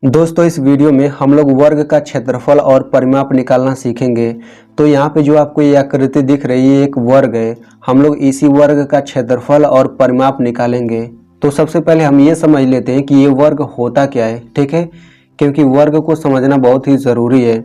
दोस्तों इस वीडियो में हम लोग वर्ग का क्षेत्रफल और परिमाप निकालना सीखेंगे। तो यहाँ पे जो आपको ये आकृति दिख रही है एक वर्ग है। हम लोग इसी वर्ग का क्षेत्रफल और परिमाप निकालेंगे। तो सबसे पहले हम ये समझ लेते हैं कि ये वर्ग होता क्या है, ठीक है, क्योंकि वर्ग को समझना बहुत ही ज़रूरी है।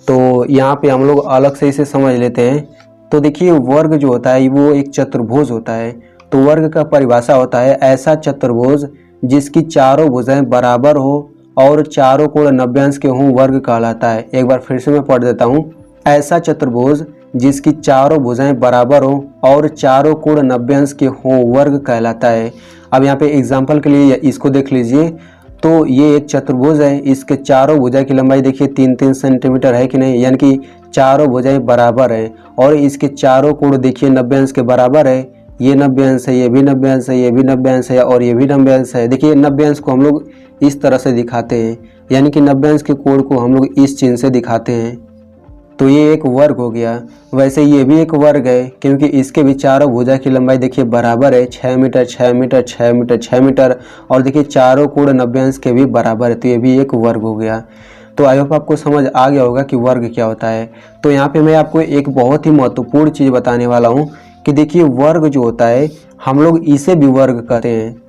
तो यहाँ पे हम लोग अलग से इसे समझ लेते हैं। तो देखिए वर्ग जो होता है वो एक चतुर्भुज होता है। तो वर्ग का परिभाषा होता है ऐसा चतुर्भुज जिसकी चारों भुजाएं बराबर हो और चारों कोण 90 अंश के हों वर्ग कहलाता है। एक बार फिर से मैं पढ़ देता हूँ। ऐसा चतुर्भुज जिसकी चारों भुजाएं बराबर हो और चारों कोण 90 अंश के हों वर्ग कहलाता है। अब यहाँ पे एग्जाम्पल के लिए इसको देख लीजिए। तो ये एक चतुर्भुज है, इसके चारों भुजा की लंबाई देखिए 3-3 सेंटीमीटर है कि नहीं, यानी कि चारों भुजाएं बराबर है। और इसके चारों कोण देखिए 90 अंश के बराबर है। ये 90 अंश है, ये भी 90 अंश है, ये भी 90 अंश है और ये भी 90 अंश है। देखिए 90 अंश को हम लोग इस तरह से दिखाते हैं, यानी कि 90 अंश के कोण को हम लोग इस चिन्ह से दिखाते हैं। तो ये एक वर्ग हो गया। वैसे ये भी एक वर्ग है क्योंकि इसके भी चारों भुजा की लंबाई देखिए बराबर है, 6 मीटर 6 मीटर 6 मीटर 6 मीटर और देखिए चारों कोण 90 अंश के भी बराबर है। तो ये भी एक वर्ग हो गया। तो आई होप आपको समझ आ गया होगा कि वर्ग क्या होता है। तो यहाँ पे मैं आपको एक बहुत ही महत्वपूर्ण चीज़ बताने वाला हूँ कि देखिए वर्ग जो होता है हम लोग इसे भी वर्ग कहते हैं।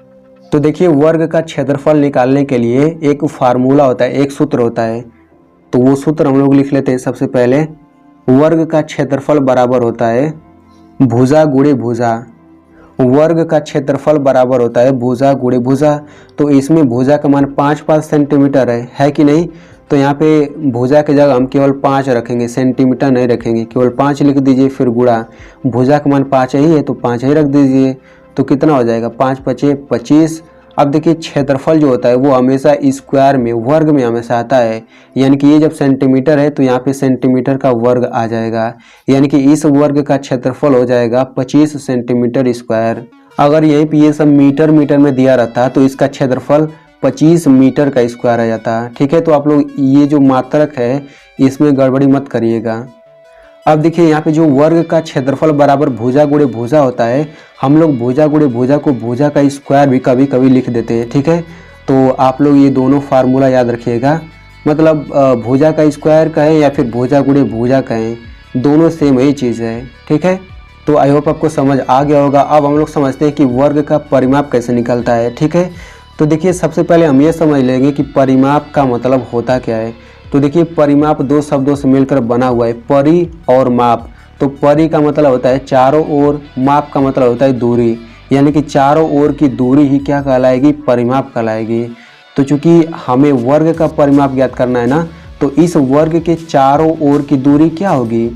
तो देखिए वर्ग का क्षेत्रफल निकालने के लिए एक फार्मूला होता है, एक सूत्र होता है। तो वो सूत्र हम लोग लिख लेते हैं। सबसे पहले वर्ग का क्षेत्रफल बराबर होता है भुजा गुणे भुजा। वर्ग का क्षेत्रफल बराबर होता है भुजा गुणे भुजा। तो इसमें भुजा का मान 5-5 सेंटीमीटर है कि नहीं। तो यहाँ पे भुजा की जगह हम केवल 5 रखेंगे, सेंटीमीटर नहीं रखेंगे, केवल 5 लिख दीजिए। फिर गुणा भुजा का मान 5 ही है तो 5 ही रख दीजिए। तो कितना हो जाएगा 5×5 = 25। अब देखिए क्षेत्रफल जो होता है वो हमेशा स्क्वायर में, वर्ग में हमेशा आता है। यानी कि ये जब सेंटीमीटर है तो यहाँ पे सेंटीमीटर का वर्ग आ जाएगा, यानी कि इस वर्ग का क्षेत्रफल हो जाएगा 25 सेंटीमीटर स्क्वायर। अगर यहीं पे ये सब मीटर में दिया रहता तो इसका क्षेत्रफल 25 मीटर का स्क्वायर आ जाता, ठीक है। तो आप लोग ये जो मात्रक है इसमें गड़बड़ी मत करिएगा। अब देखिए यहाँ पे जो वर्ग का क्षेत्रफल बराबर भुजा गुणे भुजा होता है, हम लोग भुजा गुणे भुजा को भुजा का स्क्वायर भी कभी कभी लिख देते हैं, ठीक है। तो आप लोग ये दोनों फार्मूला याद रखिएगा, मतलब भुजा का स्क्वायर कहें या फिर भुजा गुणे भुजा कहें, दोनों सेम ही चीज़ है, ठीक है। तो आई होप आपको समझ आ गया होगा। अब हम लोग समझते हैं कि वर्ग का परिमाप कैसे निकलता है, ठीक है। तो देखिए सबसे पहले हम ये समझ लेंगे कि परिमाप का मतलब होता क्या है। तो देखिए परिमाप दो शब्दों से मिलकर बना हुआ है, परि और माप। तो परि का मतलब होता है चारों ओर, माप का मतलब होता है दूरी, यानी कि चारों ओर की दूरी ही क्या कहलाएगी, परिमाप कहलाएगी। तो चूंकि हमें वर्ग का परिमाप ज्ञात करना है ना, तो इस वर्ग के चारों ओर की दूरी क्या होगी,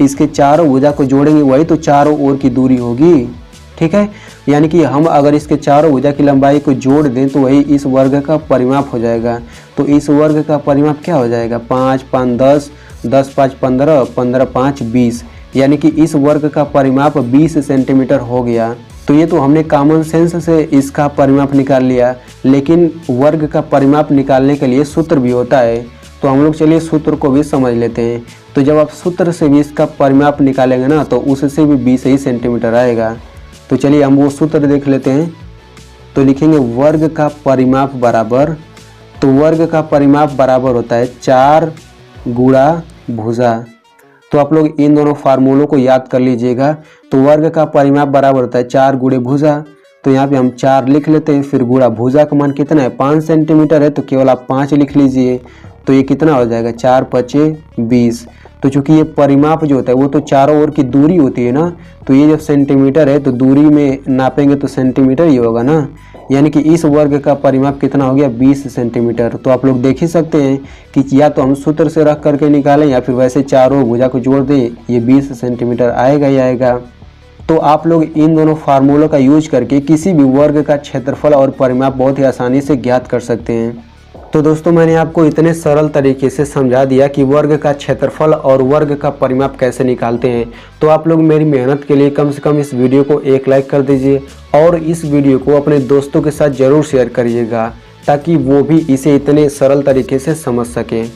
इसके चारों भुजा को जोड़ेंगे वही तो चारों ओर की दूरी होगी, ठीक है। यानी कि हम अगर इसके चारों भुजा की लंबाई को जोड़ दें तो वही इस वर्ग का परिमाप हो जाएगा। तो इस वर्ग का परिमाप क्या हो जाएगा, 5×5 = 10, 10×5 = 15, 15×5 = 20, यानी कि इस वर्ग का परिमाप 20 सेंटीमीटर हो गया। तो ये तो हमने कॉमन सेंस से इसका परिमाप निकाल लिया, लेकिन वर्ग का परिमाप निकालने के लिए सूत्र भी होता है। तो हम लोग चलिए सूत्र को भी समझ लेते हैं। तो जब आप सूत्र से भी इसका परिमाप निकालेंगे ना तो उससे भी 20 ही सेंटीमीटर आएगा। तो चलिए हम वो सूत्र देख लेते हैं। तो लिखेंगे वर्ग का परिमाप बराबर, तो वर्ग का परिमाप बराबर होता है 4 गुणा भुजा। तो आप लोग इन दोनों फार्मूलों को याद कर लीजिएगा। तो वर्ग का परिमाप बराबर होता है 4 गुणे भुजा। तो यहाँ पे हम 4 लिख लेते हैं, फिर गुणा भुजा का मान कितना है 5 सेंटीमीटर है तो केवल आप 5 लिख लीजिए। तो ये कितना हो जाएगा 4×5 = 20। तो चूंकि ये परिमाप जो होता है वो तो चारों ओर की दूरी होती है ना, तो ये जब सेंटीमीटर है तो दूरी में नापेंगे तो सेंटीमीटर ही होगा ना, यानी कि इस वर्ग का परिमाप कितना हो गया 20 सेंटीमीटर। तो आप लोग देख ही सकते हैं कि या तो हम सूत्र से रख करके निकालें या फिर वैसे चारों भुजा को जोड़ दें, ये 20 सेंटीमीटर आएगा ही आएगा। तो आप लोग इन दोनों फार्मूलों का यूज करके किसी भी वर्ग का क्षेत्रफल और परिमाप बहुत ही आसानी से ज्ञात कर सकते हैं। तो दोस्तों मैंने आपको इतने सरल तरीके से समझा दिया कि वर्ग का क्षेत्रफल और वर्ग का परिमाप कैसे निकालते हैं। तो आप लोग मेरी मेहनत के लिए कम से कम इस वीडियो को एक लाइक कर दीजिए और इस वीडियो को अपने दोस्तों के साथ ज़रूर शेयर करिएगा ताकि वो भी इसे इतने सरल तरीके से समझ सकें।